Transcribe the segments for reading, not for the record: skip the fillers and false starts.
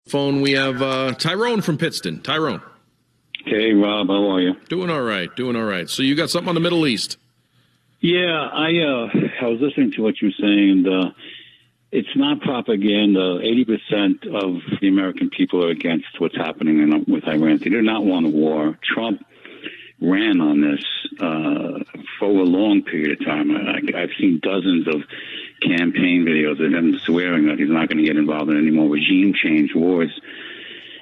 Phone, we have Tyrone from Pittston. Tyrone. Hey, Rob, how are you? Doing all right, doing all right. So you got something on the Middle East? Yeah, I was listening to what you were saying, and it's not propaganda. 80% of the American people are against what's happening with Iran. They do not want a war. Trump ran on this for a long period of time. I've seen dozens of campaign videos of him swearing that he's not going to get involved in any more regime change wars.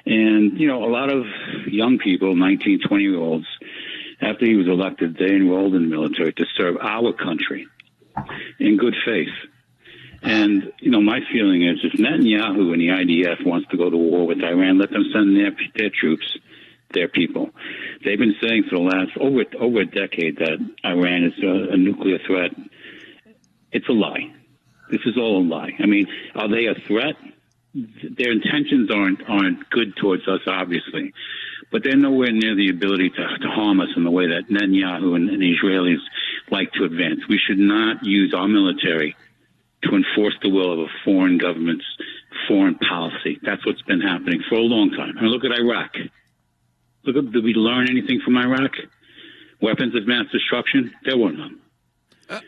And, you know, a lot of young people, 19, 20-year-olds, after he was elected, they enrolled in the military to serve our country in good faith. And, you know, my feeling is if Netanyahu and the IDF wants to go to war with Iran, let them send their troops, their people. They've been saying for the last over a decade that Iran is a nuclear threat. It's a lie. This is all a lie. I mean, are they a threat? Their intentions aren't good towards us, obviously, but they're nowhere near the ability to harm us in the way that Netanyahu and the Israelis like to advance. We should not use our military to enforce the will of a foreign government's foreign policy. That's what's been happening for a long time. I mean, look at Iraq. Did we learn anything from Iraq? Weapons of mass destruction? There were none.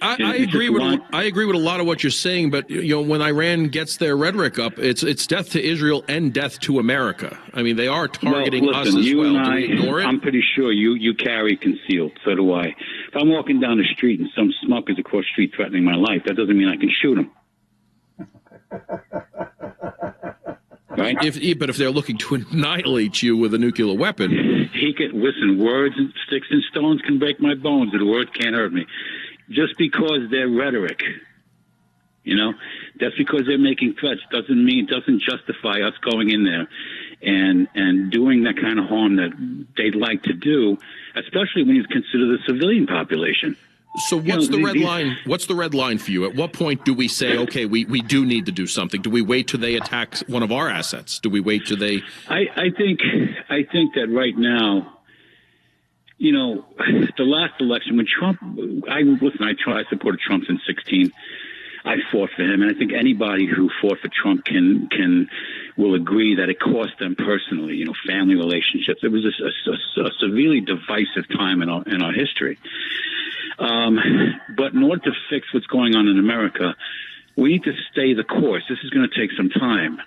I agree with a lot of what you're saying, but you know, when Iran gets their rhetoric up, it's death to Israel and death to America. I mean, they are targeting us as well. Do we ignore it? I'm pretty sure you carry concealed. So do I. If I'm walking down the street and some smuck is across the street threatening my life, that doesn't mean I can shoot him. Right? But if they're looking to annihilate you with a nuclear weapon, he can listen. Words and sticks and stones can break my bones, but words can't hurt me. Just because they're rhetoric, you know, that's because they're making threats doesn't justify us going in there and doing that kind of harm that they'd like to do, especially when you consider the civilian population. So what's the red line? What's the red line for you? At what point do we say, okay, we do need to do something? Do we wait till they attack one of our assets? Do we wait till they? I think that right now, you know, the last election when Trump, I supported Trump since 2016. I fought for him, and I think anybody who fought for Trump will agree that it cost them personally. You know, family relationships. It was a severely divisive time in our history. But in order to fix what's going on in America, we need to stay the course. This is going to take some time.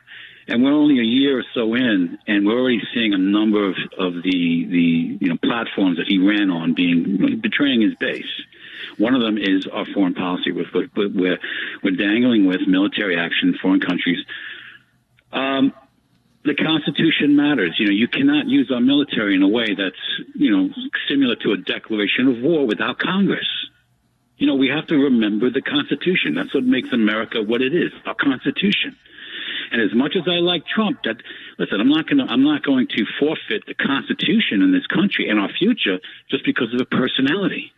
And we're only a year or so in, and we're already seeing a number of the platforms that he ran on betraying his base. One of them is our foreign policy. We're dangling with military action in foreign countries. The Constitution matters. You know, you cannot use our military in a way that's, you know, similar to a declaration of war without Congress. You know, we have to remember the Constitution. That's what makes America what it is, our Constitution. And as much as I like Trump, I'm not going to forfeit the Constitution in this country and our future just because of a personality.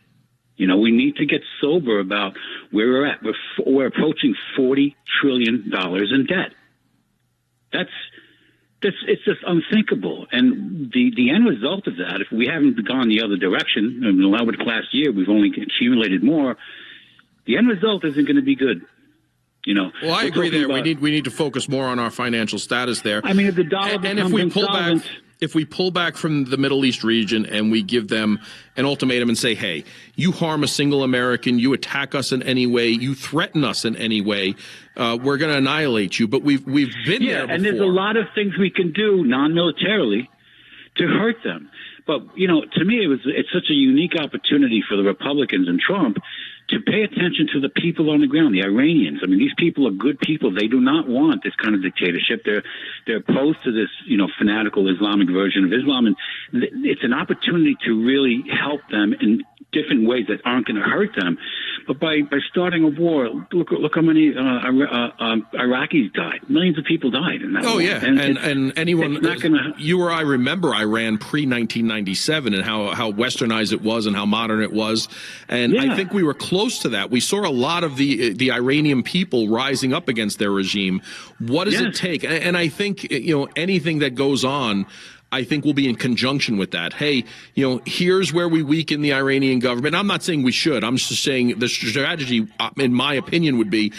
You know, we need to get sober about where we're at. We're approaching $40 trillion in debt. It's just unthinkable. And the end result of that, if we haven't gone the other direction, and with last year we've only accumulated more, the end result isn't going to be good. You know, well, I agree there. We need to focus more on our financial status there. I mean, if the dollar and if we pull back from the Middle East region and we give them an ultimatum and say, hey, you harm a single American, you attack us in any way, you threaten us in any way, we're going to annihilate you. But we've been there before. And there's a lot of things we can do non-militarily to hurt them. But, you know, to me, it's such a unique opportunity for the Republicans and Trump to pay attention to the people on the ground, the Iranians. I mean, these people are good people. They do not want this kind of dictatorship. They're opposed to this, you know, fanatical Islamic version of Islam. And it's an opportunity to really help them in different ways that aren't going to hurt them. But by starting a war, look how many Iraqis died. Millions of people died in that war. Oh, yeah. And anyone, you or I remember Iran pre-1997 and how westernized it was and how modern it was. And yeah. I think we were close to that. We saw a lot of the Iranian people rising up against their regime. What does it take? And I think, you know, anything that goes on, I think will be in conjunction with that. Hey, you know, here's where we weaken the Iranian government. I'm not saying we should. I'm just saying the strategy, in my opinion, would be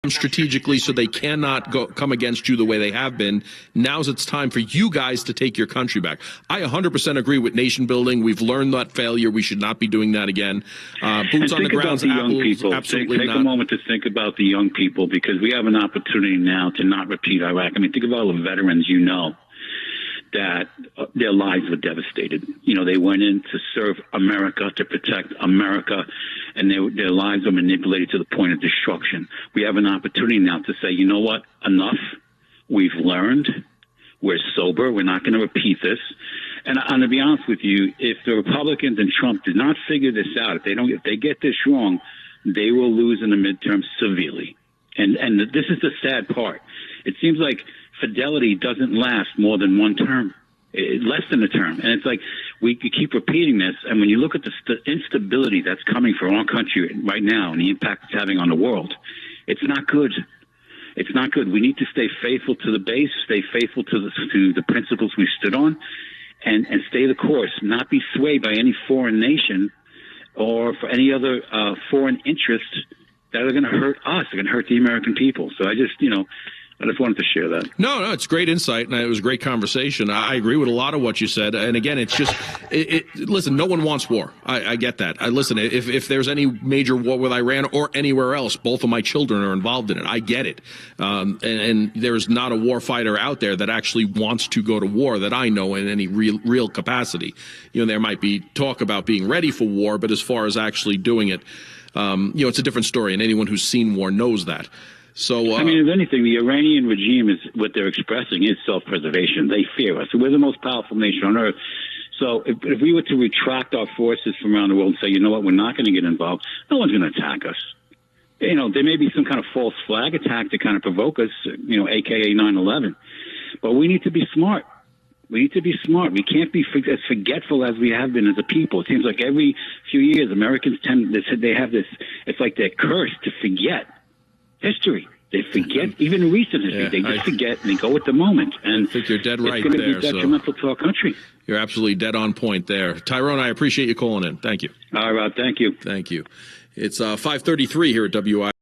strategically so they cannot come against you the way they have been. Now's it's time for you guys to take your country back. I 100% agree with nation building. We've learned that failure. We should not be doing that again. Boots on the ground. Absolutely take a moment to think about the young people, because we have an opportunity now to not repeat Iraq. I mean, think of all the veterans that their lives were devastated. You know, they went in to serve America, to protect America, and their lives are manipulated to the point of destruction. We have an opportunity now to say, you know what, enough. We've learned. We're sober. We're not going to repeat this. And I'm going to be honest with you, if the Republicans and Trump did not figure this out, if they get this wrong, they will lose in the midterms severely. And this is the sad part. It seems like fidelity doesn't last more than one term, less than a term. And it's like we keep repeating this. And when you look at the instability that's coming for our country right now and the impact it's having on the world, it's not good. It's not good. We need to stay faithful to the base, stay faithful to the principles we stood on, and stay the course, not be swayed by any foreign nation or for any other foreign interests that are going to hurt us, are going to hurt the American people. So I just wanted to share that. No, it's great insight, and it was a great conversation. I agree with a lot of what you said. And again, it's just, listen, no one wants war. I get that. Listen, if there's any major war with Iran or anywhere else, both of my children are involved in it. I get it. And there's not a war fighter out there that actually wants to go to war that I know in any real capacity. You know, there might be talk about being ready for war, but as far as actually doing it, it's a different story. And anyone who's seen war knows that. So, I mean, if anything, the Iranian regime is what they're expressing is self-preservation. They fear us. We're the most powerful nation on earth. So if we were to retract our forces from around the world and say, you know what, we're not going to get involved, no one's going to attack us. You know, there may be some kind of false flag attack to kind of provoke us, AKA 9/11. But we need to be smart. We need to be smart. We can't be as forgetful as we have been as a people. It seems like every few years, Americans they have this, it's like they're cursed to forget history. They forget, even recent history. They just forget, and they go with the moment. And I think you're dead right there. It's going to be detrimental to our country. You're absolutely dead on point there. Tyrone, I appreciate you calling in. Thank you. All right, Rob. Thank you. Thank you. It's 5:33 here at WI.